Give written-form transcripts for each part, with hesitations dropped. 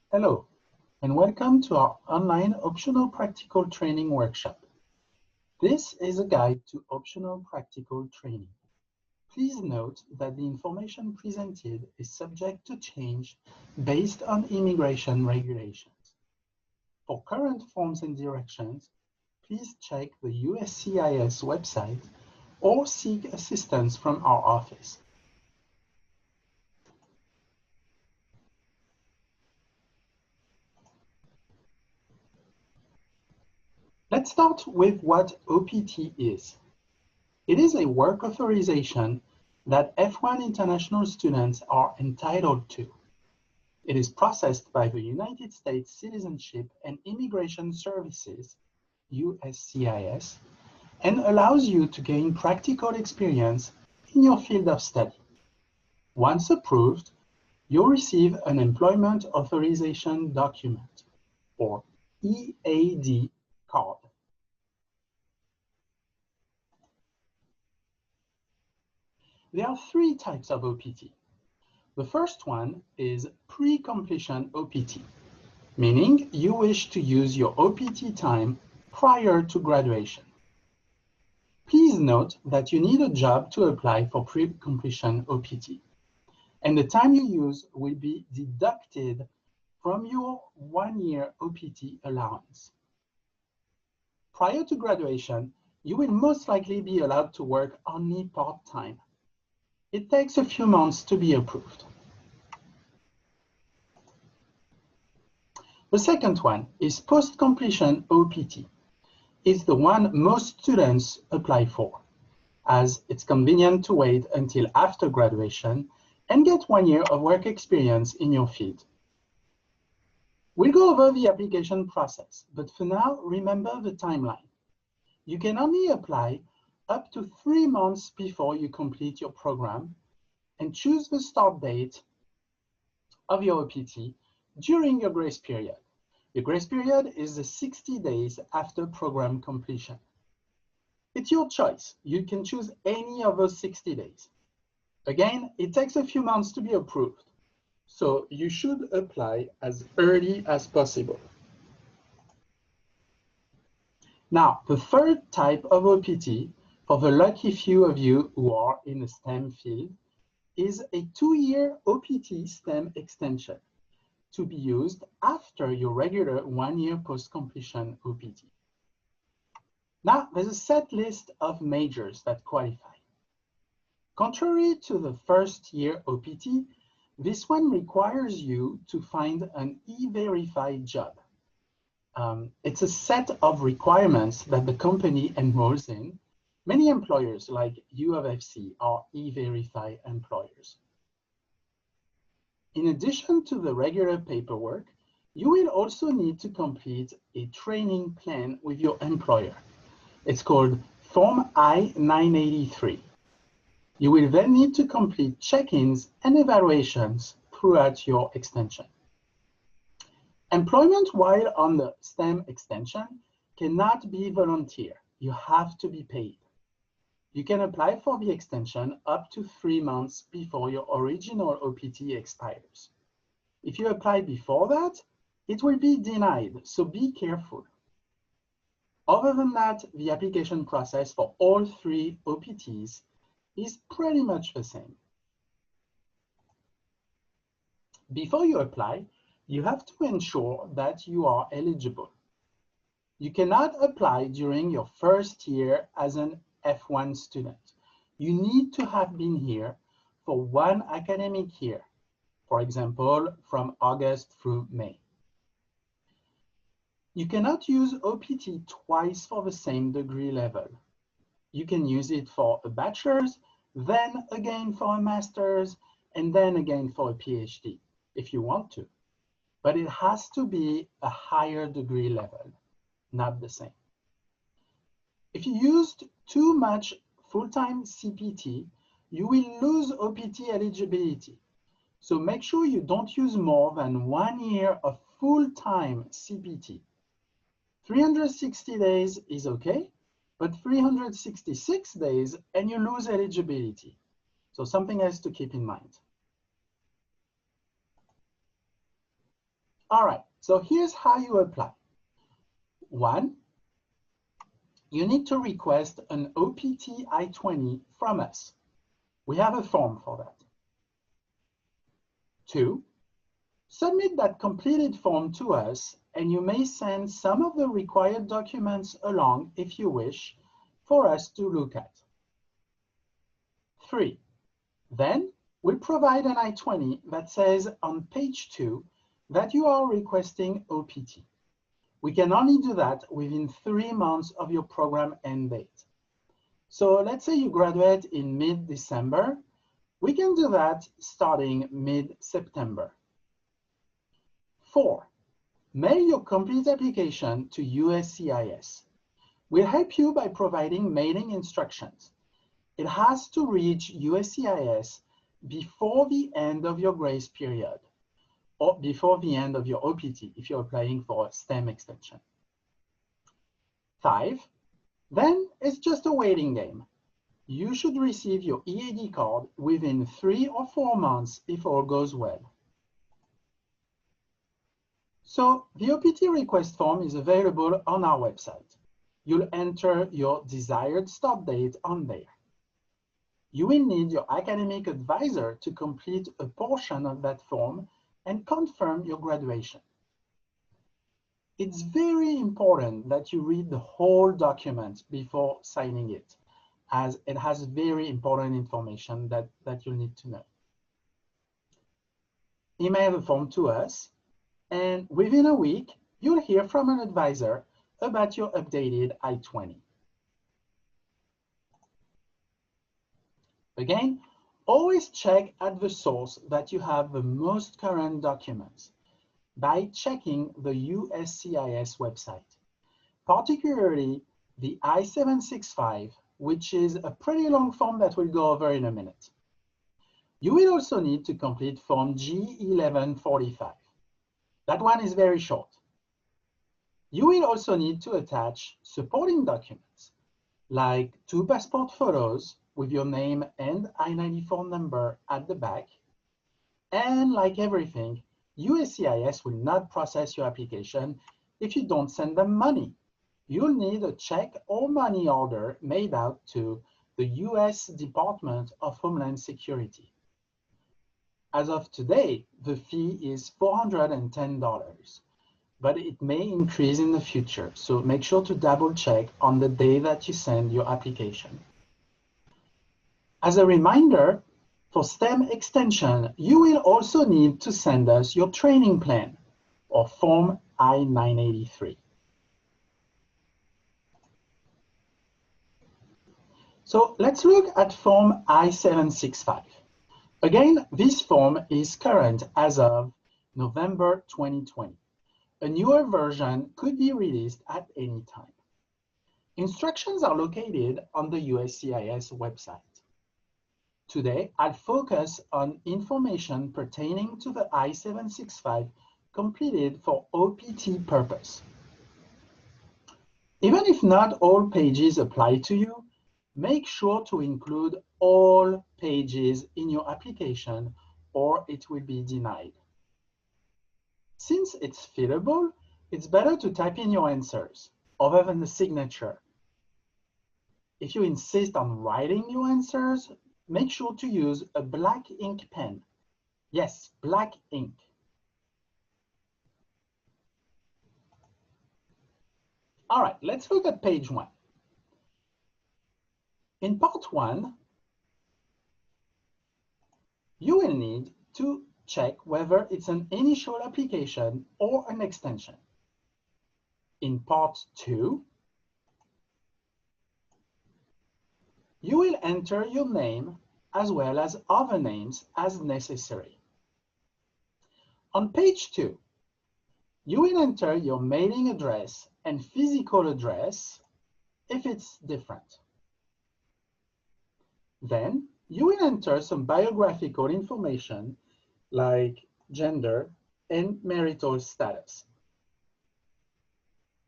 Hello, and welcome to our online optional practical training workshop. This is a guide to optional practical training. Please note that the information presented is subject to change based on immigration regulations. For current forms and directions, please check the USCIS website or seek assistance from our office. Let's start with what OPT is. It is a work authorization that F1 international students are entitled to. It is processed by the United States Citizenship and Immigration Services, USCIS, and allows you to gain practical experience in your field of study. Once approved, you'll receive an Employment Authorization Document, or EAD card. There are three types of OPT. The first one is pre-completion OPT, meaning you wish to use your OPT time prior to graduation. Please note that you need a job to apply for pre-completion OPT, and the time you use will be deducted from your one-year OPT allowance. Prior to graduation, you will most likely be allowed to work only part-time. It takes a few months to be approved. The second one is post-completion OPT. It's the one most students apply for, as it's convenient to wait until after graduation and get 1 year of work experience in your field. We'll go over the application process, but for now, remember the timeline. You can only apply up to 3 months before you complete your program and choose the start date of your OPT during your grace period. The grace period is the 60 days after program completion. It's your choice. You can choose any of those 60 days. Again, it takes a few months to be approved, so you should apply as early as possible. Now, the third type of OPT, for the lucky few of you who are in the STEM field, is a 2-year OPT STEM extension to be used after your regular 1-year post-completion OPT. Now, there's a set list of majors that qualify. Contrary to the first-year OPT, this one requires you to find an E-Verify job. It's a set of requirements that the company enrolls in. Many employers like U of FC are E-Verify employers. In addition to the regular paperwork, you will also need to complete a training plan with your employer. It's called Form I-983. You will then need to complete check-ins and evaluations throughout your extension. Employment while on the STEM extension cannot be volunteer. You have to be paid. You can apply for the extension up to 3 months before your original OPT expires. If you apply before that, it will be denied, so be careful. Other than that, the application process for all 3 OPTs is pretty much the same. Before you apply, you have to ensure that you are eligible. You cannot apply during your first year as an F1 student. You need to have been here for 1 academic year, for example, from August through May. You cannot use OPT twice for the same degree level. You can use it for a bachelor's, then again for a master's, and then again for a PhD, if you want to. But it has to be a higher degree level, not the same. If you used too much full-time CPT, you will lose OPT eligibility. So make sure you don't use more than 1 year of full-time CPT. 360 days is okay, but 366 days and you lose eligibility. So something else to keep in mind. All right, so here's how you apply. 1, you need to request an OPT I-20 from us. We have a form for that. 2, submit that completed form to us, and you may send some of the required documents along if you wish for us to look at. 3, then we provide an I-20 that says on page 2 that you are requesting OPT. We can only do that within 3 months of your program end date. So let's say you graduate in mid-December. We can do that starting mid-September. 4, mail your complete application to USCIS. We'll help you by providing mailing instructions. It has to reach USCIS before the end of your grace period, or before the end of your OPT if you're applying for a STEM extension. 5, then it's just a waiting game. You should receive your EAD card within 3 or 4 months if all goes well. So the OPT request form is available on our website. You'll enter your desired start date on there. You will need your academic advisor to complete a portion of that form and confirm your graduation. It's very important that you read the whole document before signing it, as it has very important information that you'll need to know. Email the form to us, and within a week, you'll hear from an advisor about your updated I-20. Again, always check at the source that you have the most current documents by checking the USCIS website, particularly the I-765, which is a pretty long form that we'll go over in a minute. You will also need to complete Form G1145. That one is very short. You will also need to attach supporting documents, like 2 passport photos with your name and I-94 number at the back. And like everything, USCIS will not process your application if you don't send them money. You'll need a check or money order made out to the US Department of Homeland Security. As of today, the fee is $410, but it may increase in the future, so make sure to double check on the day that you send your application. As a reminder, for STEM extension, you will also need to send us your training plan, or Form I-983. So let's look at Form I-765. Again, this form is current as of November 2020. A newer version could be released at any time. Instructions are located on the USCIS website. Today, I'll focus on information pertaining to the I-765 completed for OPT purpose. Even if not all pages apply to you, make sure to include all pages in your application or it will be denied. Since it's fillable, it's better to type in your answers other than the signature. If you insist on writing your answers, make sure to use a black ink pen. Yes, black ink. All right, let's look at page 1. In part 1, you will need to check whether it's an initial application or an extension. In part 2, you will enter your name as well as other names as necessary. On page 2, you will enter your mailing address and physical address if it's different. Then you will enter some biographical information like gender and marital status.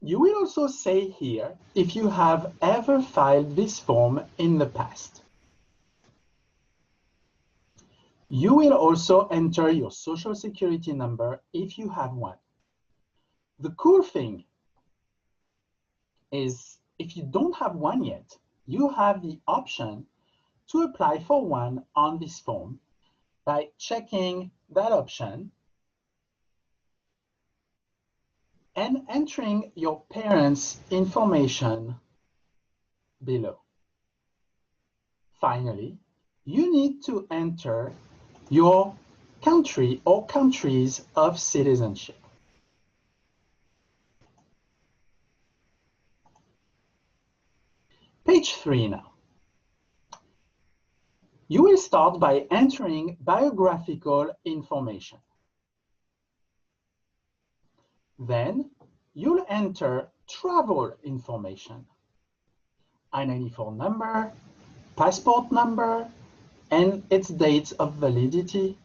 You will also say here if you have ever filed this form in the past. You will also enter your Social Security number if you have one. The cool thing is if you don't have one yet, you have the option to apply for one on this form by checking that option and entering your parents' information below. Finally, you need to enter your country or countries of citizenship. Page 3 now. You will start by entering biographical information. Then you'll enter travel information, I-94 number, passport number, and its dates of validity,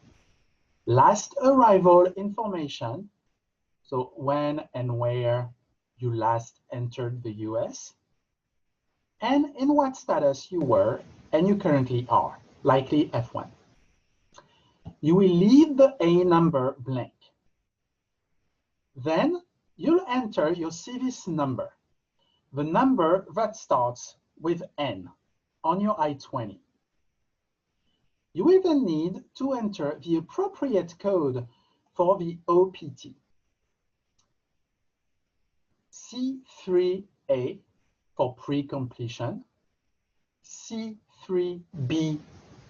last arrival information, so when and where you last entered the US, and in what status you were and you currently are, likely F1. You will leave the A number blank. Then you'll enter your CVIS number, the number that starts with N on your I-20. You will then need to enter the appropriate code for the OPT. C3A for pre-completion, C3B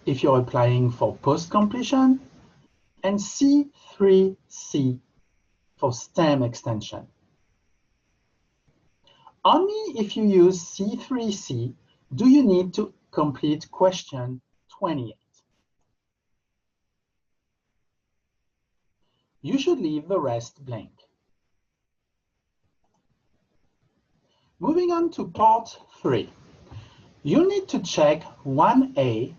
if you're applying for post-completion, and C3C for STEM extension. Only if you use C3C do you need to complete question 28. You should leave the rest blank. Moving on to part 3. You need to check 1A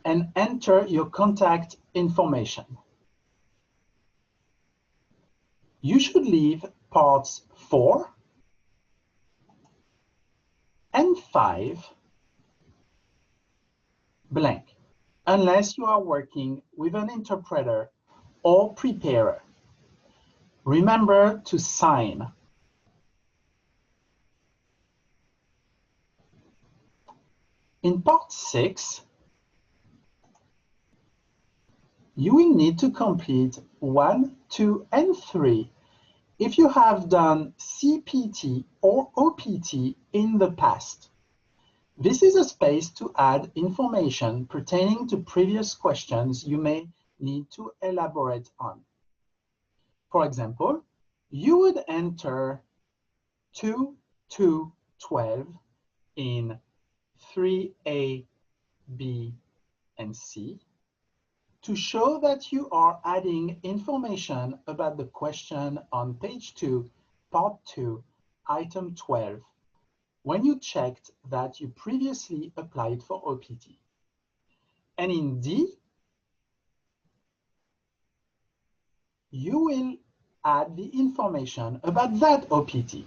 and enter your contact information. You should leave parts 4 and 5 blank, unless you are working with an interpreter or preparer. Remember to sign. In part 6, you will need to complete 1, 2, and 3 if you have done CPT or OPT in the past. This is a space to add information pertaining to previous questions you may need to elaborate on. For example, you would enter 2, 2, 12 in 3A, B, and C to show that you are adding information about the question on page 2, part 2, item 12, when you checked that you previously applied for OPT. And in D, you will add the information about that OPT,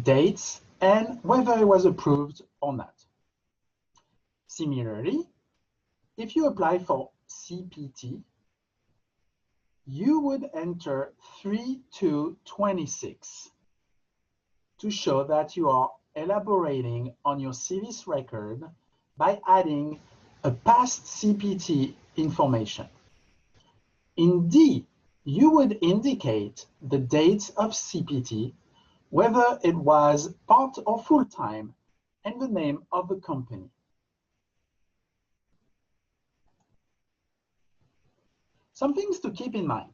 dates, and whether it was approved or not. Similarly, if you apply for CPT, you would enter 3-26 to show that you are elaborating on your CVIS record by adding a past CPT information. In D, you would indicate the dates of CPT, whether it was part or full-time, and the name of the company. Some things to keep in mind.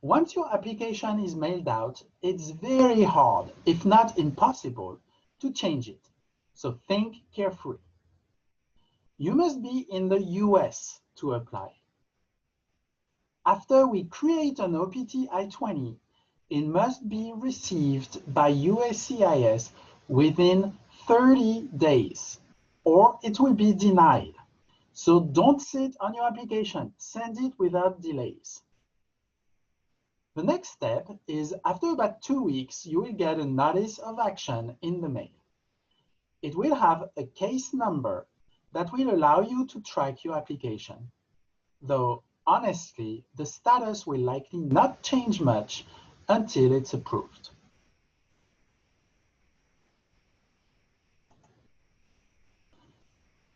Once your application is mailed out, it's very hard, if not impossible, to change it. So think carefully. You must be in the US to apply. After we create an OPT I-20, it must be received by USCIS within 30 days, or it will be denied. So don't sit on your application, send it without delays. The next step is after about 2 weeks, you will get a notice of action in the mail. It will have a case number that will allow you to track your application. Though honestly, the status will likely not change much until it's approved.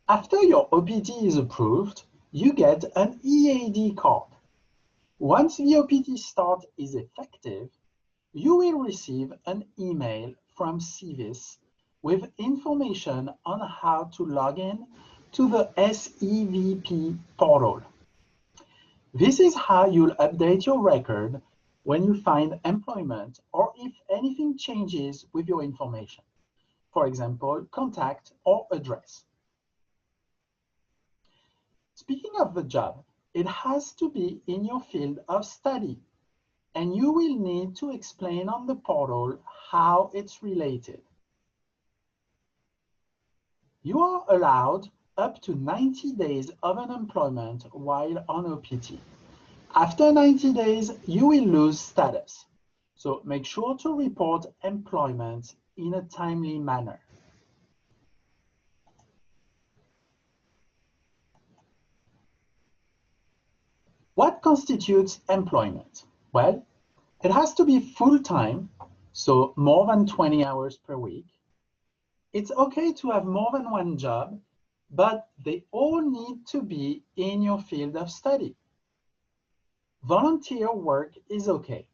After your OPT is approved, you get an EAD card. Once the OPT start is effective, you will receive an email from CVIS with information on how to log in to the SEVP portal. This is how you'll update your record when you find employment or if anything changes with your information. For example, contact or address. Speaking of the job, it has to be in your field of study, and you will need to explain on the portal how it's related. You are allowed up to 90 days of unemployment while on OPT. After 90 days, you will lose status. So make sure to report employment in a timely manner. What constitutes employment? Well, it has to be full-time, so more than 20 hours per week. It's okay to have more than one job, but they all need to be in your field of study. Volunteer work is okay.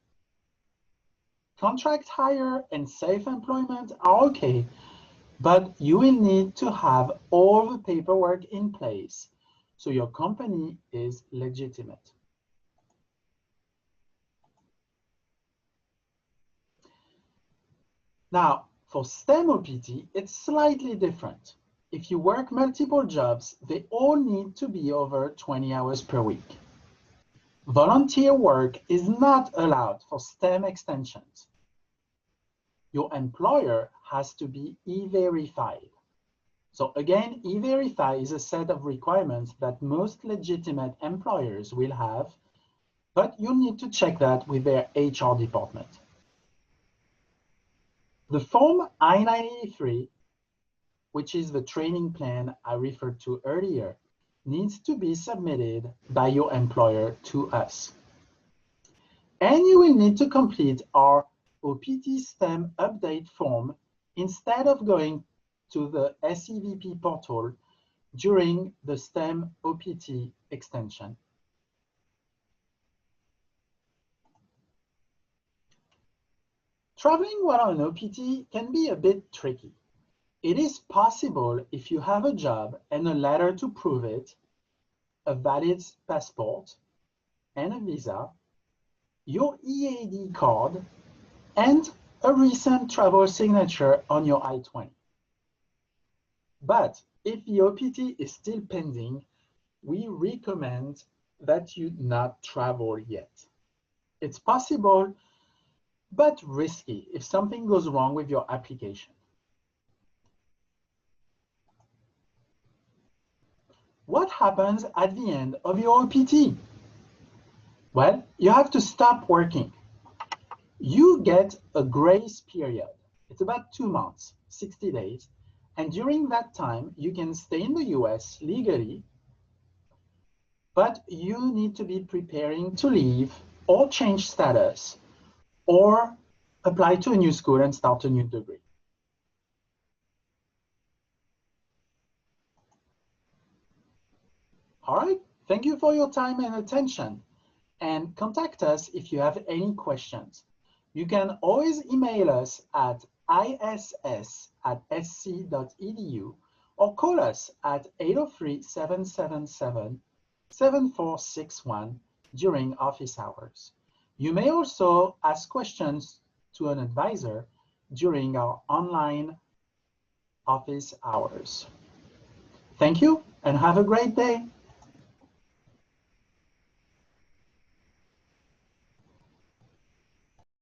Contract hire and self-employment are okay, but you will need to have all the paperwork in place so your company is legitimate. Now, for STEM OPT, it's slightly different. If you work multiple jobs, they all need to be over 20 hours per week. Volunteer work is not allowed for STEM extensions. Your employer has to be E-Verified. So again, E-Verify is a set of requirements that most legitimate employers will have, but you'll need to check that with their HR department. The Form I-983, which is the training plan I referred to earlier, needs to be submitted by your employer to us. And you will need to complete our OPT STEM update form instead of going to the SEVP portal during the STEM OPT extension. Traveling while on OPT can be a bit tricky. It is possible if you have a job and a letter to prove it, a valid passport and a visa, your EAD card, and a recent travel signature on your I-20. But if the OPT is still pending, we recommend that you not travel yet. It's possible, but risky if something goes wrong with your application. What happens at the end of your OPT? Well, you have to stop working. You get a grace period. It's about 2 months, 60 days. And during that time, you can stay in the US legally, but you need to be preparing to leave or change status or apply to a new school and start a new degree. All right, thank you for your time and attention, and contact us if you have any questions. You can always email us at iss@sc.edu or call us at 803-777-7461 during office hours. You may also ask questions to an advisor during our online office hours. Thank you and have a great day.